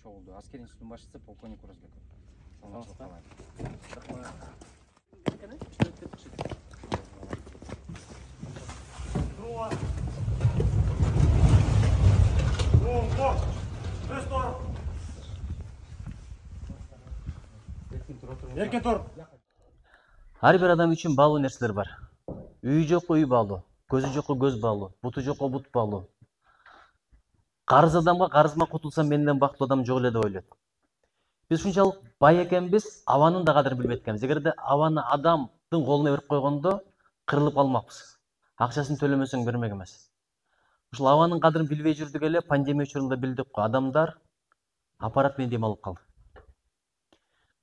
чогулду. Аскер институтунун башчысы полковник Оразбеков. Саламатчылык каалайм. Эркен тур. Ар бир адам үчүн баалуу нерселер бар. Үйү жокко үй баалуу, көзү жокко көз баалуу, буту жокко бут баалуу. Карыз адамга карызыма кутулсам менден бактылуу адам жок эле деп ойлойт. Биз ушунчалык бай экенбиз, абанын да кадырын билбейт экенбиз. Эгерде абаны адамдын колуна берип койгондо кырылып калмакпыз. Акчасын төлөмөсөң бермек эмес. Ушул абанын кадырын билбей жүрдүк эле, пандемия учурунда билдик го. Адамдар аппарат менен дем алып калды.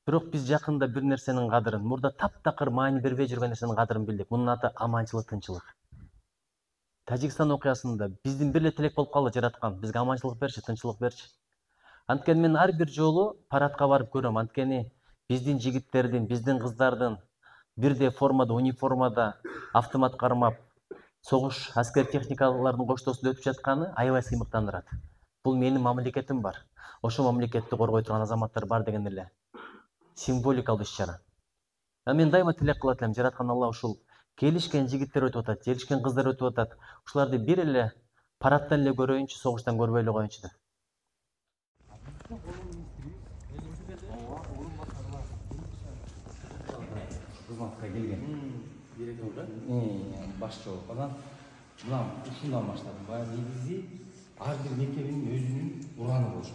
Бирок биз жакында бир нерсенин кадырын, мурда таптакыр маани бербей жүргөн нерсенин кадырын билдик. Мунун аты аманчылык, тынчылык. Тажикстан окуясында биздин бир эле тилек болуп калды жараткан. Бизге аманчылык берчи, тынчылык берчи. Анткени мен ар бир жолу парадка барып көрөм. Анткени биздин жигиттердин, биздин кыздардын бирдей формада, униформада, автомат кармап, согуш аскер техникалардын коштоосунда өтүп жатканы аябай сыймыктандырат. Бул менин мамлекетим бар. Ошол мамлекетти коргой турган азаматтар бар деген эле символикалуу иш-чара. Мен дайыма тилек кылат элем, жараткан Алла ушул келишкен жигиттер өтүп атат, келишкен кыздар өтүп атат. Ушуларды бир эле парадтан эле көрөйүнчү, согуштан көрбөй эле коеюнчу деп. Кызматка келген. Директор да? Башчы болуп. Анан мына ушундан баштадым. Баягы негизи ар бир мектебинин өзүнүн ураны болчу.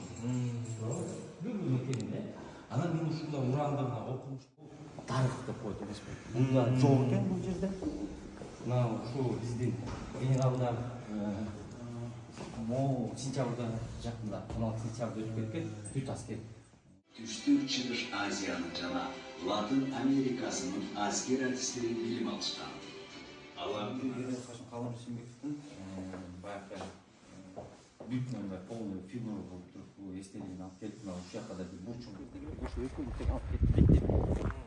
Бир мектебинде. Анан мен ушунда урандыгына окумуш тарых деп койду эмеспи? Мында жок экен бул жерде. Мына ушу биздин генералдар могу сентябрда жакында 16 сентябрда өтүп кеткен бүт аскер. Түштүк Чыгыш Азиянын жана Латын Америкасынын аскер артисттери билим алышкан. Алардын Калым Симбековдун баягы бүт мындай полный фигура болуп туруп, бул эстелигин алып келип, мына ушул жакка да бир бурчун ошо экөө алып кетип